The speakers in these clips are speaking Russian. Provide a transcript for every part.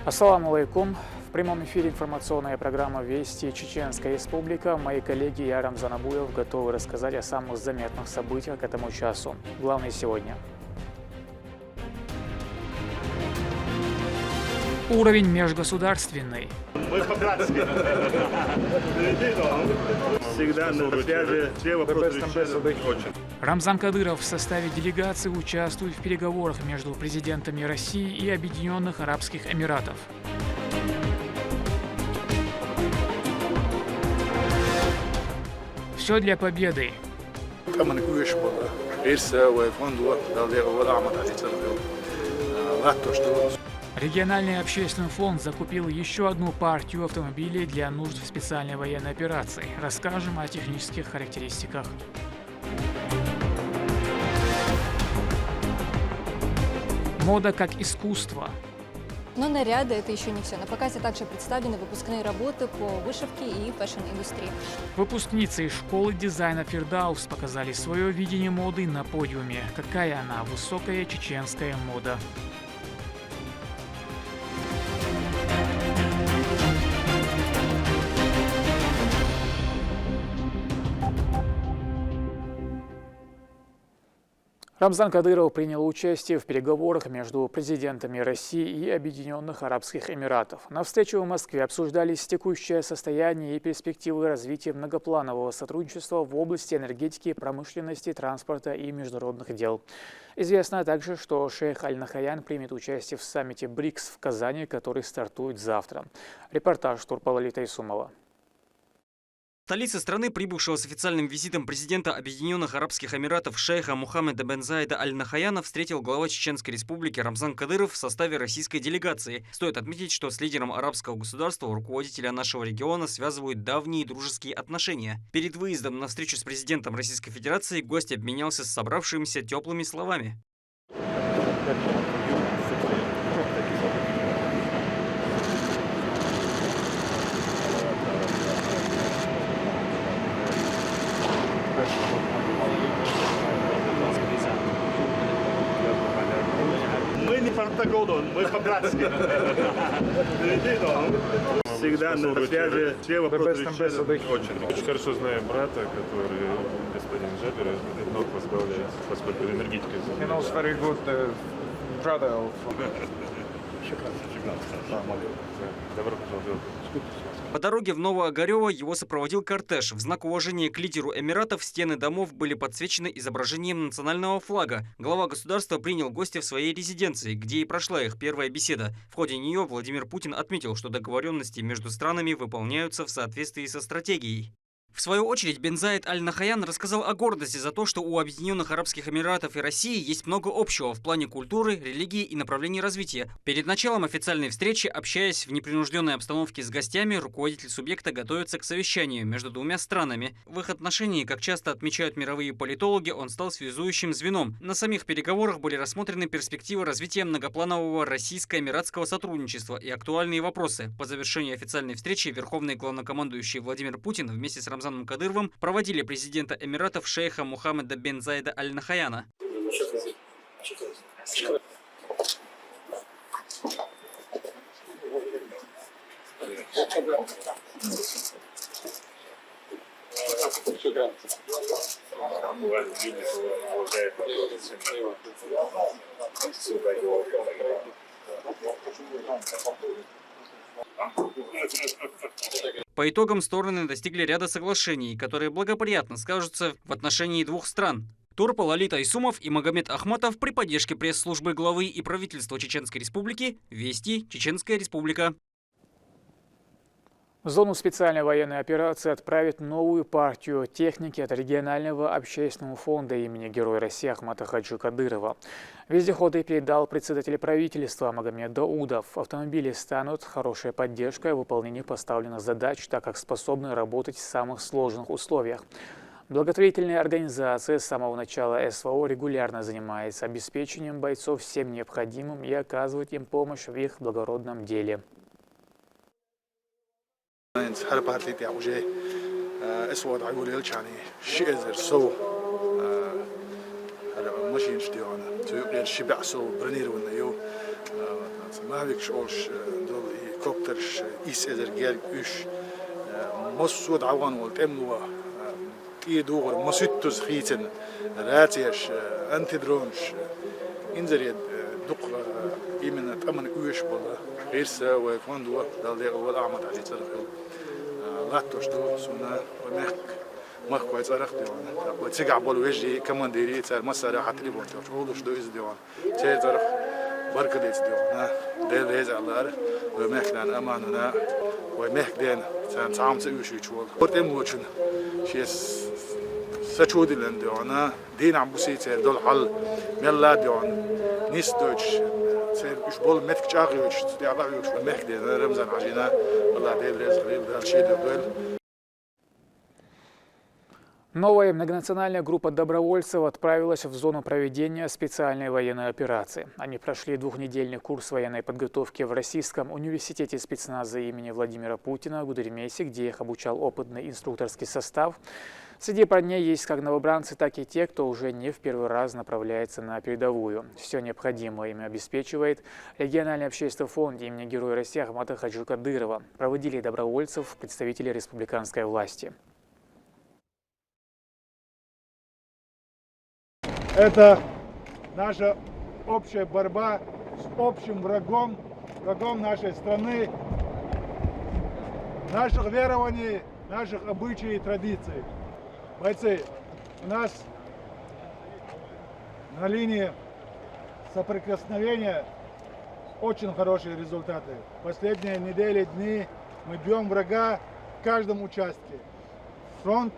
Ассаламу алейкум. В прямом эфире информационная программа «Вести Чеченская Республика». Мои коллеги и я, Рамзан Абуев, готовы рассказать о самых заметных событиях к этому часу. Главное сегодня. Уровень межгосударственный. Мы по-братски. Всегда на связи. Все вопросы решены. Рамзан Кадыров в составе делегации участвует в переговорах между президентами России и Объединенных Арабских Эмиратов. Все для победы. Региональный общественный фонд закупил еще одну партию автомобилей для нужд специальной военной операции. Расскажем о технических характеристиках. Мода как искусство. Но наряды – это еще не все. На показе также представлены выпускные работы по вышивке и фэшн-индустрии. Выпускницы из школы дизайна «Фирдаус» показали свое видение моды на подиуме. Какая она высокая чеченская мода. Рамзан Кадыров принял участие в переговорах между президентами России и Объединенных Арабских Эмиратов. На встрече в Москве обсуждались текущее состояние и перспективы развития многопланового сотрудничества в области энергетики, промышленности, транспорта и международных дел. Известно также, что шейх Аль-Нахаян примет участие в саммите БРИКС в Казани, который стартует завтра. Репортаж Турпалали Тайсумова. В столице страны, прибывшего с официальным визитом президента Объединенных Арабских Эмиратов шейха Мухаммеда бен Заида Аль-Нахаяна, встретил глава Чеченской Республики Рамзан Кадыров в составе российской делегации. Стоит отметить, что с лидером арабского государства руководителя нашего региона связывают давние дружеские отношения. Перед выездом на встречу с президентом Российской Федерации гость обменялся с собравшимися теплыми словами. Мы не Портагону, мы по-братски. Всегда на связи. Все вопросы решены. Очень хорошо знаю брата, который господин Джабер ног возглавляет, поскольку энергетикой занимается. Добро пожаловать. По дороге в Новоогарево его сопроводил кортеж. В знак уважения к лидеру Эмиратов стены домов были подсвечены изображением национального флага. Глава государства принял гостя в своей резиденции, где и прошла их первая беседа. В ходе нее Владимир Путин отметил, что договоренности между странами выполняются в соответствии со стратегией. В свою очередь, бен Заид Аль-Нахаян рассказал о гордости за то, что у Объединенных Арабских Эмиратов и России есть много общего в плане культуры, религии и направлений развития. Перед началом официальной встречи, общаясь в непринужденной обстановке с гостями, руководитель субъекта готовится к совещанию между двумя странами. В их отношении, как часто отмечают мировые политологи, он стал связующим звеном. На самих переговорах были рассмотрены перспективы развития многопланового российско-эмиратского сотрудничества и актуальные вопросы. По завершении официальной встречи верховный главнокомандующий Владимир Путин вместе с Рамзаном Кадыровым проводили президента Эмиратов шейха Мухаммеда бен Заида Аль-Нахаяна. По итогам стороны достигли ряда соглашений, которые благоприятно скажутся в отношении двух стран. Турпалали Тайсумов и Магомед Ахматов при поддержке пресс-службы главы и правительства Чеченской Республики «Вести Чеченская Республика». В зону специальной военной операции отправят новую партию техники от регионального общественного фонда имени Героя России Ахмата Хаджи Кадырова. Вездеходы передал председатель правительства Магомед Даудов. Автомобили станут хорошей поддержкой в выполнении поставленных задач, так как способны работать в самых сложных условиях. Благотворительная организация с самого начала СВО регулярно занимается обеспечением бойцов всем необходимым и оказывает им помощь в их благородном деле. Mavic olş dol helikopter is ederger üç Mosud avan volt emnuwa kidur mosutuz khiten ratiyash antidronsh inzeriyed duq imen taman üç bolla غيرسا وكوندو دالدي اول اعمد على تصرف لاتوش دو سونا ومخ كويس عرفت وانا وتسقع بول وجهي كمان ديري صار مسار حتى لي بونت شغلش دو از ديوان تي طرف بركه ديت ديوان ديل ريز على ومخ لان اماننا ومخ دين سان صام سوي شو شغل قدام وجهنا شيس ساتشودي لان ديوانا دين عم بوسيت دول حل ملا ديوان نيس دوتش سير مش بول متك جاغيوش تيابعيوش ومخ دين رمزان عجينا والله ديل ريز غريب دال شي دول. Новая многонациональная группа добровольцев отправилась в зону проведения специальной военной операции. Они прошли двухнедельный курс военной подготовки в Российском университете спецназа имени Владимира Путина в Гудеримесе, где их обучал опытный инструкторский состав. Среди парней есть как новобранцы, так и те, кто уже не в первый раз направляется на передовую. Все необходимое им обеспечивает региональный общественный фонд имени Героя России Ахмата Хаджи Кадырова. Проводили добровольцев представители республиканской власти. Это наша общая борьба с общим врагом, врагом нашей страны, наших верований, наших обычаев и традиций. Бойцы, у нас на линии соприкосновения очень хорошие результаты. Последние недели, дни мы бьем врага в каждом участке. Фронт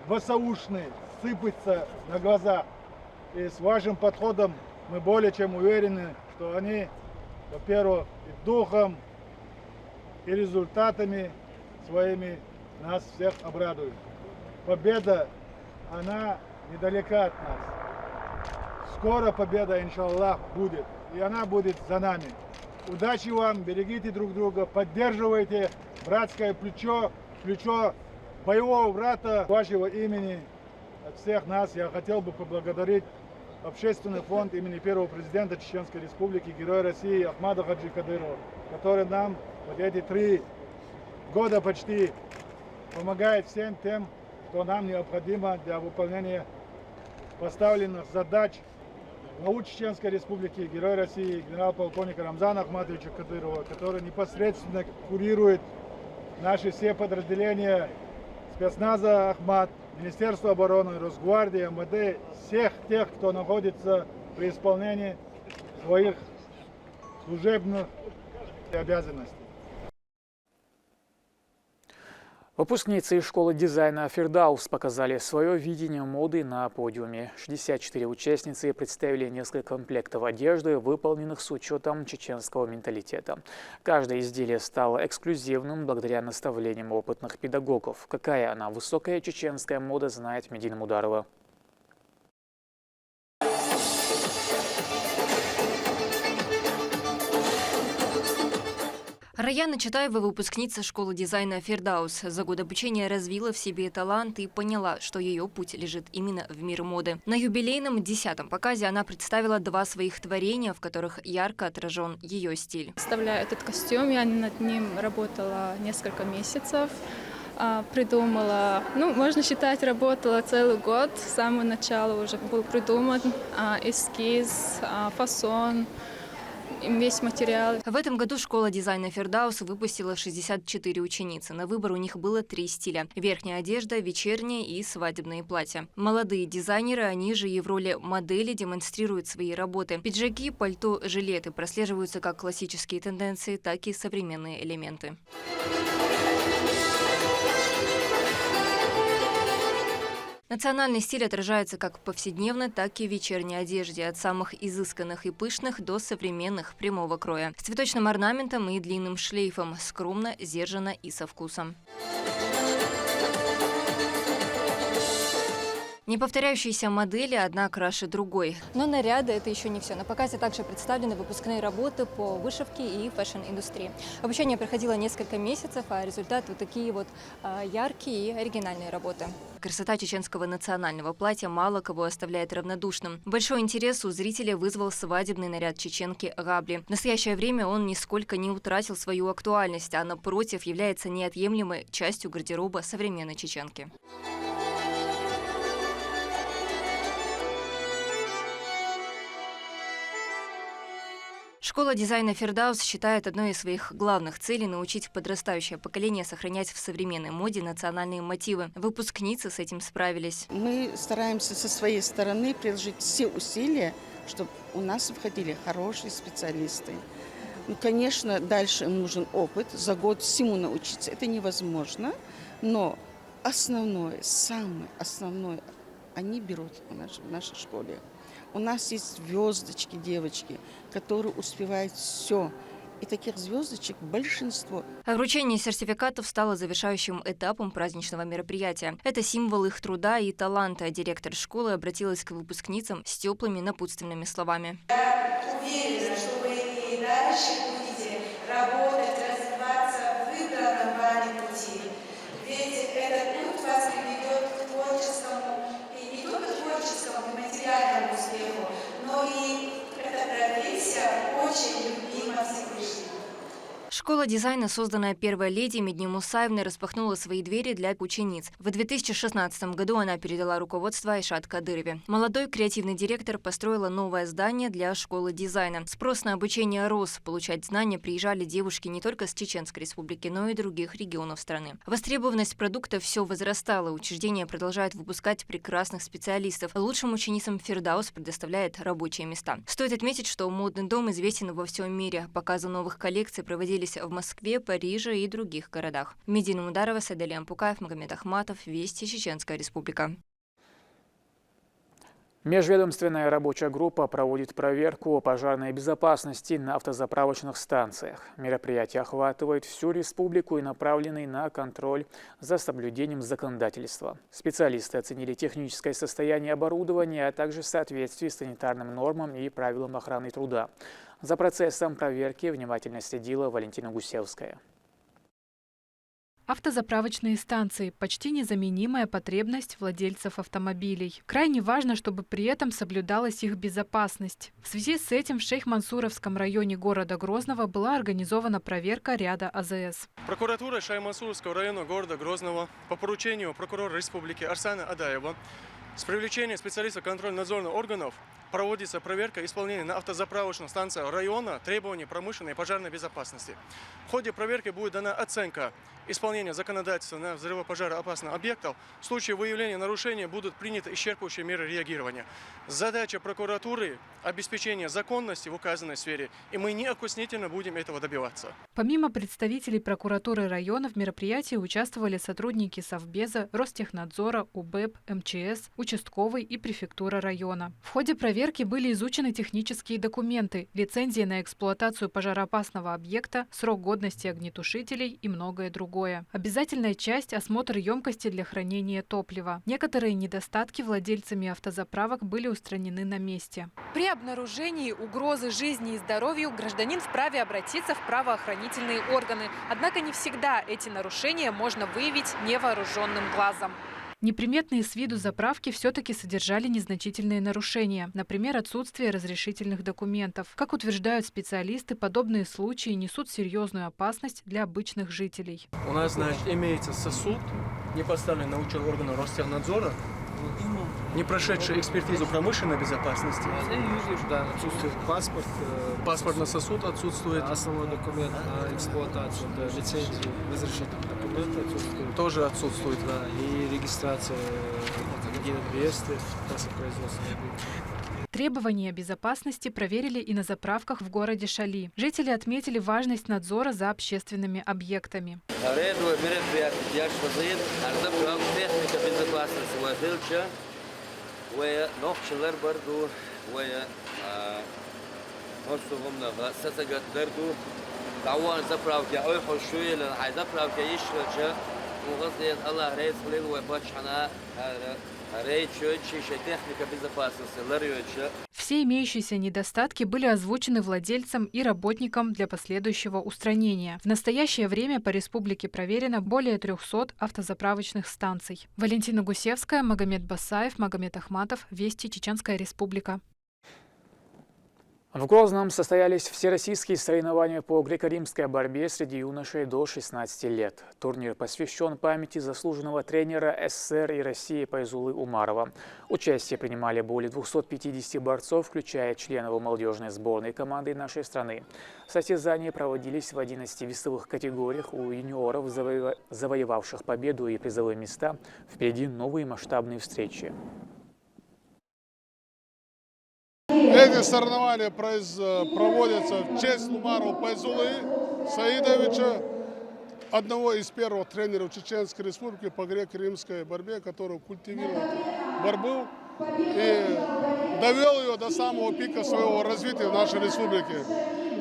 воссоушный, сыпется на глаза. И с вашим подходом мы более чем уверены, что они, во-первых, и духом, и результатами своими нас всех обрадуют. Победа, она недалека от нас. Скоро победа, иншаллах, будет. И она будет за нами. Удачи вам, берегите друг друга, поддерживайте братское плечо, плечо боевого брата вашего имени. От всех нас я хотел бы поблагодарить Общественный фонд имени первого президента Чеченской Республики, Героя России Ахмата Хаджи Кадырова, который нам вот эти 3 года почти помогает всем тем, что нам необходимо для выполнения поставленных задач главу Чеченской Республики, Героя России, генерал-полковника Рамзана Ахматовича Кадырова, который непосредственно курирует наши все подразделения спецназа Ахмат, Министерство обороны, Росгвардия, МВД, всех тех, кто находится при исполнении своих служебных обязанностей. Выпускницы из школы дизайна «Фирдаус» показали свое видение моды на подиуме. 64 участницы представили несколько комплектов одежды, выполненных с учетом чеченского менталитета. Каждое изделие стало эксклюзивным благодаря наставлениям опытных педагогов. Какая она высокая чеченская мода, знает Медина Мударова. Раяна Чатаева, выпускница школы дизайна «Фирдаус», за год обучения развила в себе талант и поняла, что ее путь лежит именно в мир моды. На юбилейном 10-м показе она представила 2 своих творения, в которых ярко отражен ее стиль. Представляю этот костюм, я над ним работала несколько месяцев. Придумала, можно считать, работала целый год. С самого начала уже был придуман эскиз, фасон, весь материал. В этом году школа дизайна «Фирдаус» выпустила 64 ученицы. На выбор у них было 3 стиля: верхняя одежда, вечерняя и свадебные платья. Молодые дизайнеры, они же и в роли модели, демонстрируют свои работы. Пиджаки, пальто, жилеты прослеживаются как классические тенденции, так и современные элементы. Национальный стиль отражается как в повседневной, так и в вечерней одежде, от самых изысканных и пышных до современных прямого кроя, с цветочным орнаментом и длинным шлейфом, скромно, сдержанно и со вкусом. Неповторяющиеся модели одна краше другой. Но наряды – это еще не все. На показе также представлены выпускные работы по вышивке и фэшн-индустрии. Обучение проходило несколько месяцев, а результат вот такие вот яркие и оригинальные работы. Красота чеченского национального платья мало кого оставляет равнодушным. Большой интерес у зрителей вызвал свадебный наряд чеченки Габли. В настоящее время он нисколько не утратил свою актуальность, а напротив является неотъемлемой частью гардероба современной чеченки. Школа дизайна «Фердаус» считает одной из своих главных целей научить подрастающее поколение сохранять в современной моде национальные мотивы. Выпускницы с этим справились. Мы стараемся со своей стороны приложить все усилия, чтобы у нас входили хорошие специалисты. Ну, конечно, дальше им нужен опыт, за год всему научиться. Это невозможно, но основное, самое основное, они берут в нашей школе. У нас есть звездочки, девочки, которые успевают все. И таких звездочек большинство. Вручение сертификатов стало завершающим этапом праздничного мероприятия. Это символ их труда и таланта. Директор школы обратилась к выпускницам с теплыми напутственными словами. Я уверена, что вы и дальше будете работать, развиваться в выбранном вами пути. Ведь этот путь вас приведет к творческому, и не только к творческому и материальному успеху, но и эта профессия очень любима Всевышним. Школа дизайна, созданная первой леди Медни Мусаевной, распахнула свои двери для учениц. В 2016 году она передала руководство Айшат Кадырове. Молодой креативный директор построила новое здание для школы дизайна. Спрос на обучение рос. Получать знания приезжали девушки не только с Чеченской республики, но и других регионов страны. Востребованность продукта все возрастала. Учреждение продолжает выпускать прекрасных специалистов. Лучшим ученицам «Фердаус» предоставляет рабочие места. Стоит отметить, что модный дом известен во всем мире. Показы новых коллекций проводились в Москве, Париже и других городах. Медина Мударова, Саидель Ампукаев, Магомед Ахматов. Вести, Чеченская республика. Межведомственная рабочая группа проводит проверку пожарной безопасности на автозаправочных станциях. Мероприятие охватывает всю республику и направлены на контроль за соблюдением законодательства. Специалисты оценили техническое состояние оборудования, а также соответствие санитарным нормам и правилам охраны труда. За процессом проверки внимательно следила Валентина Гусевская. Автозаправочные станции – почти незаменимая потребность владельцев автомобилей. Крайне важно, чтобы при этом соблюдалась их безопасность. В связи с этим в Шейх-Мансуровском районе города Грозного была организована проверка ряда АЗС. Прокуратура Шейх-Мансуровского района города Грозного по поручению прокурора республики Арсана Адаева с привлечением специалистов контрольно-надзорных органов проводится проверка исполнения на автозаправочных станциях района требований промышленной и пожарной безопасности. В ходе проверки будет дана оценка исполнения законодательства на взрывопожароопасных объектов. В случае выявления нарушений будут приняты исчерпывающие меры реагирования. Задача прокуратуры – обеспечение законности в указанной сфере, и мы неокоснительно будем этого добиваться. Помимо представителей прокуратуры района в мероприятии участвовали сотрудники Совбеза, Ростехнадзора, УБЭП, МЧС, участковый и префектура района. В ходе проверки были изучены технические документы, лицензии на эксплуатацию пожароопасного объекта, срок годности огнетушителей и многое другое. Обязательная часть – осмотр емкости для хранения топлива. Некоторые недостатки владельцами автозаправок были устранены на месте. При обнаружении угрозы жизни и здоровью гражданин вправе обратиться в правоохранительные органы. Однако не всегда эти нарушения можно выявить невооруженным глазом. Неприметные с виду заправки все-таки содержали незначительные нарушения, например, отсутствие разрешительных документов. Как утверждают специалисты, подобные случаи несут серьезную опасность для обычных жителей. У нас, значит, имеется сосуд, не поставленный на учет органа Ростехнадзора, не прошедший экспертизу промышленной безопасности. Да, отсутствует паспорт. Паспорт на сосуд отсутствует. Основной документ на эксплуатацию, да, лицензии, разрешительные документы отсутствуют. Тоже отсутствует. Да, и регистрация в реестре производственного. Требования безопасности проверили и на заправках в городе Шали. Жители отметили важность надзора за общественными объектами. وقصدي الله رئيس خليل وباتشحنا رئيس техника безопасности лариоча. Все имеющиеся недостатки были озвучены владельцам и работникам для последующего устранения. В настоящее время по республике проверено более 300 автозаправочных станций. Валентина Гусевская, Магомед Басаев, Магомед Ахматов. Вести, Чеченская Республика. В Грозном состоялись всероссийские соревнования по греко-римской борьбе среди юношей до 16 лет. Турнир посвящен памяти заслуженного тренера СССР и России Пайзулы Умарова. Участие принимали более 250 борцов, включая членов молодежной сборной команды нашей страны. Состязания проводились в 11 весовых категориях у юниоров, завоевавших победу и призовые места. Впереди новые масштабные встречи. Эти соревнования проводятся в честь Умарова Пайзулы Саидовича, одного из первых тренеров Чеченской Республики по греко-римской борьбе, который культивировал борьбу и довел ее до самого пика своего развития в нашей республике.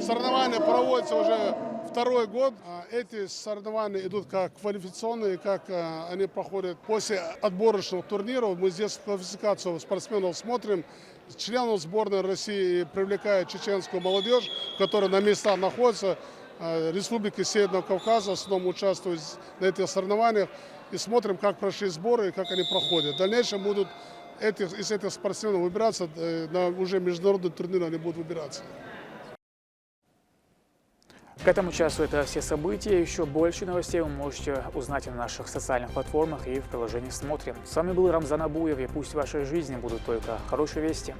Соревнования проводятся уже второй год. Эти соревнования идут как квалификационные, как они проходят после отборочных турниров. Мы здесь классификацию спортсменов смотрим. Членов сборной России привлекает чеченскую молодежь, которая на местах находится. Республики Северного Кавказа в основном участвуют на этих соревнованиях. И смотрим, как прошли сборы и как они проходят. В дальнейшем будут из этих спортсменов выбираться, на уже международный турнир они будут выбираться. К этому часу это все события. Еще больше новостей вы можете узнать на наших социальных платформах и в приложении «Смотрим». С вами был Рамзан Абуев, и пусть в вашей жизни будут только хорошие вести.